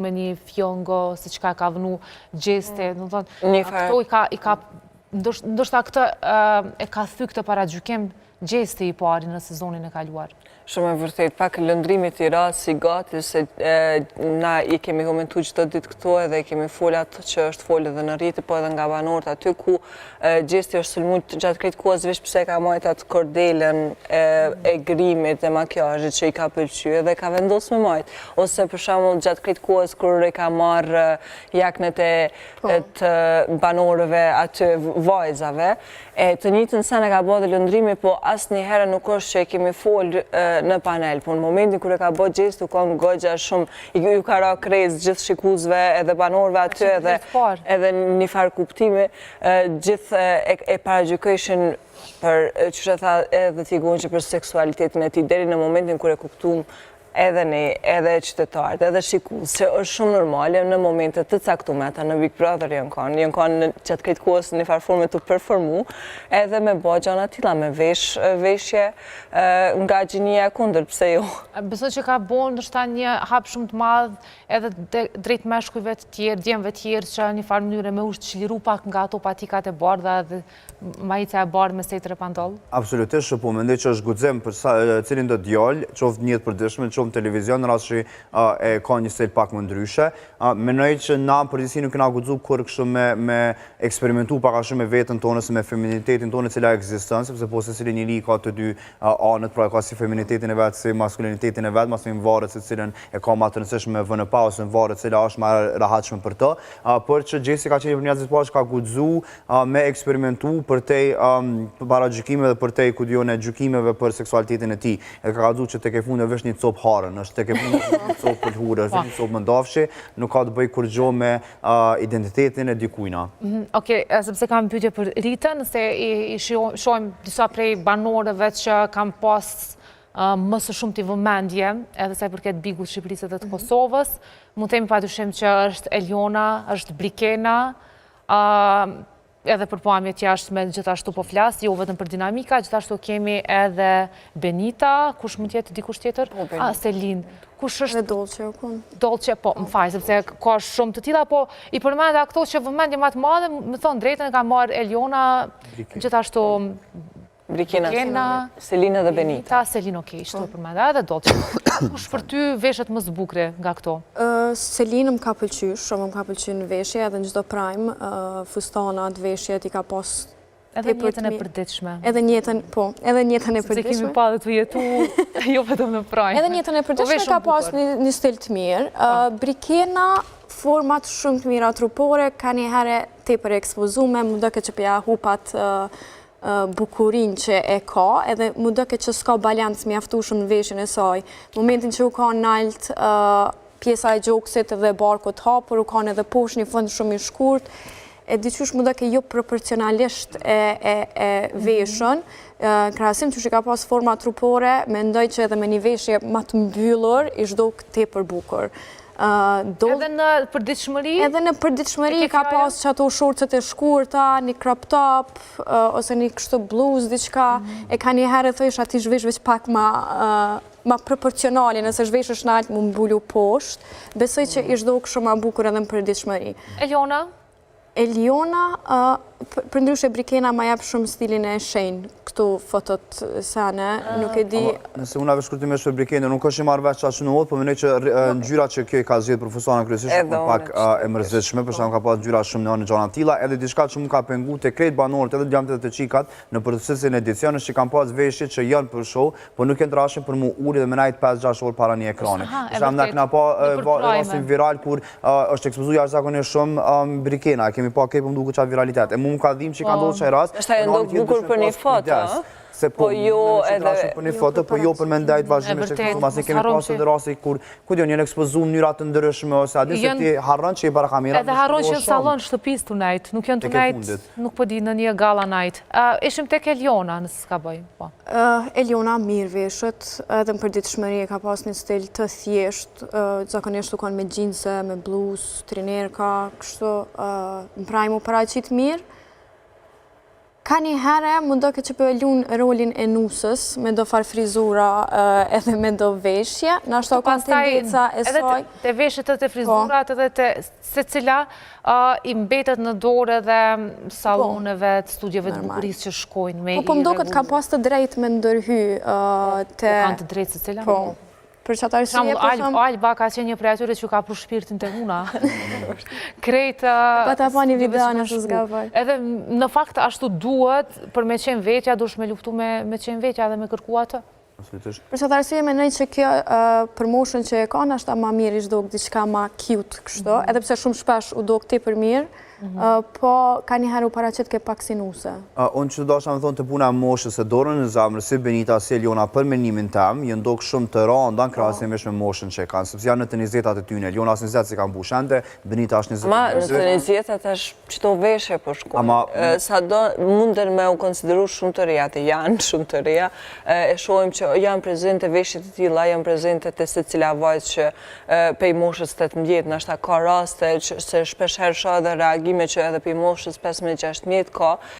me një fjongo, se qka ka vënu gjeste, akto i ka, ndoshta këtë e ka thy këtë para gjykim gjeste i pari në sezonin e kaluar. Shumë e vërtet, pak lëndrimit i ra si gati, se na i kemi komentu qëtë ditë këto edhe i kemi follat që është folë edhe në rriti, po edhe nga banorët aty ku gjesti është sulmut gjatë krejtë kohës vish pëse ka majt atë kordelen e grimit e makjazhit që i ka pëlqy edhe ka vendos me majt. Ose për shembull gjatë krejtë kohës kur i ka marrë jaknet e të banorëve aty vajzave, të njëjtën sen e ka bërë dhe lëndrimi, po asnjëherë nuk është që i kemi folë në panel, po në momentin kër e ka bërë gjestu, kom gogja shumë, ju ka ra krejz gjithë shikuzve edhe banorëve aty edhe një farë kuptimi, gjithë e paragjykojshin për, që që tha edhe t'i gonë që për seksualitetin e ti, deri në momentin kër e kuptum edhe ne, edhe qytetarët, edhe shikuz, që është shumë normale në momentet të caktumeta në Big Brother janë kanë qatë këtë kohës një farforme të performu, edhe me bo gjana tila, me veshje nga gjinia kundër, pse jo. Besoj që ka bo ndoshta një hap shumë të madh edhe drejt meshkujve të tjerë, djemve të tjerë që një farë mënyre me ushtë qliru pak nga ato patikat e bardha dhe majica e bardhë me setër e pandoll? Absolutisht, po mendoj që është guxim për cilin do djallë, qoftë njëtë përditshme, qoftë televizion, në rast që e ka një stil pak më ndryshe. Mendoj që na përgjithësi nuk kena guxu kur kështu me eksperimentu pak a shumë me veten tonë ose me feminitetin tonë e cila ekziston, sepse po secili njeri ka të dy anët, pra ka si feminitetin e vet, si maskulinitetin e vet, mos më varet se cilën e ka më të rëndësishme vënë pa ose në varet cila është më e rahatshme për të. Por që Jessica ka qenë për njerëzit pas ka guxu me eksperimentu për te paragjykimeve dhe për te kudione gjykimeve për seksualitetin e tij. Edhe ka guxu që tek e fundit vesh një copë harën, është tek e fundit një copë pëlhure, është një copë mëndafshi, nuk ka të bëj kurrë me identitetin e dikujna. Okej, sepse kam pyetje për Ritën, se i shohim disa prej banorëve që kam pas më së shumë t'i vëmendje, edhe sa i përket Bigut të Shqipërisë dhe të Kosovës. Mund të themi padyshim që është Eliona, është Brikena, edhe për pamjet jashtme gjithashtu po flas, jo vetëm për dinamika, gjithashtu kemi edhe Benita, kush mund të jetë dikush tjetër? Selin. Kush është Dolce? Dolce, po, më fal, sepse ka shumë të tilla, po i përmend ato që vëmendje më të madhe, më thon drejtën e ka marrë Eliona, gjithashtu Brikena, Selina dhe Benita. Selin, okej, shtu përmend edhe Dolce. Kush për ty veshët më zbukre nga këto? Selin më ka pëlqyer, shumë më ka pëlqyer në veshje, edhe në çdo prime, fustanat, veshjet i ka pas. Edhe në jetën e përditshme. Edhe në jetën, po, edhe në jetën e përditshme. Se kemi pa dhe të jetu, jo vetëm në prime. Edhe në jetën e përditshme ka pas një stil të mirë. Brikena, format shumë të mira trupore, ka një herë tepër ekspozume, më duket që pja hupat bukurin që e ka, edhe më duket që s'ka balancë mjaftueshëm në veshjen e saj. Momentin që u ka nalt pjesa e gjoksit dhe barkut hapur, u kanë edhe poshtë një fund shumë i shkurt, e diqysh më duket jo proporcionalisht e veshën, krahasim që ka pas forma trupore, mendoj që edhe me një veshje më të mbyllur, i çdok tepër bukur. Edhe në përditshmëri? Edhe në përditshmëri ka pas që ato shortset e shkurta, një crop top, ose një kështu bluzë, diçka, e ka një herë thëjsh ati zhvesh veç pak ma proporcionali, nëse zhvesh është nalt më mbulu poshtë, besoj që i çdok shumë ma bukur edhe në përditshmëri. Eliona, për ndryshe Brikena ma jap shumë stilin e shenjë, këtu fotot sene, nuk e di... Nëse unë ave shkurtimisht për Brikena, nuk është i marrë veç që në po mendoj që ngjyra që kjo i ka zgjedhur për fustanin kryesisht është pak e mërzitshme, për shkak ka pas ngjyra shumë në gjana të tilla, edhe diçka që më ka penguar te krejt banorët, edhe djamtë të qikat, në procesin e edicionit që kanë pas veshje që janë për show, po nuk janë trashën për mu uri dhe me najt 5-6 orë para një ekrani. Për shembull, na pa rastin viral kur është ekspozuar jashtëzakonisht shumë Brikena, kemi pa këpë më duket çfarë viralitet. E mu më ka dhimbë që ka ndodhur çaj rast. Është ajo ndodh bukur për një foto, po jo edhe për një foto, po jo për me ndajt vazhdimisht ekspozuar, pasi kemi pasur edhe raste kur janë ekspozuar në mënyra të ndryshme ose a di se ti harron që i para kamerave. Edhe harron që në sallon shtëpisë tonight, nuk janë tonight, nuk po di në një gala night. Ishim tek Eliona, nëse s'ka bëj, po. Eliona mirë veshët, edhe në përditshmëri ka pas një stil të thjeshtë, zakonisht u kanë me xhinse, me bluzë, trinerka, kështu, në prime u paraqit mirë. Ka një herë, mundohet që për lun rolin e nusës, me do farë frizura edhe me do veshje, në ashtu ka tendenca e soj. Edhe të veshjet të frizurat, edhe të se cila i mbetet në dorë dhe saloneve, të studiove të bukurisë që shkojnë me i Po mdo këtë ka pas të drejt me ndërhy të... Kanë të drejtë se cila? Po. Për që atë arsye, po thëmë... Alba ka qenë një prej atyre që ka pru shpirtin të una. Krejtë... Pa ta pa një video në të zgabaj. Edhe në fakt ashtu duhet, për me qenë vetja, dush me luftu me qenë vetja dhe me kërku atë. Për që atë arsye, menoj që kjo promotion që e ka, në ashta ma mirë ishtë do diçka ma cute kështu, edhe pse shumë shpesh u do këti për mirë, po ka njëherë u paraqet ke pak sinuse. Unë që dosha me thonë të puna moshës e dorën në zamrë, si Benita, si Eliona, për menimin tem, jënë do shumë të randa në krahasimisht me moshën që e kanë, sepse janë në të 20-at e tyne. Eliona është 20 si kanë bushende, Benita është 20. Ma, në të 20-at është qëto veshje për shkojnë. Sa do munden me u konsideru shumë të reja, të janë shumë të reja, e shojmë që janë prezente veshjet të tilla, janë prezente të se cila vajzë që pej moshës 18, nështë ka raste që shpesh herë shoh edhe reagime që edhe pej moshës 15-16 ka,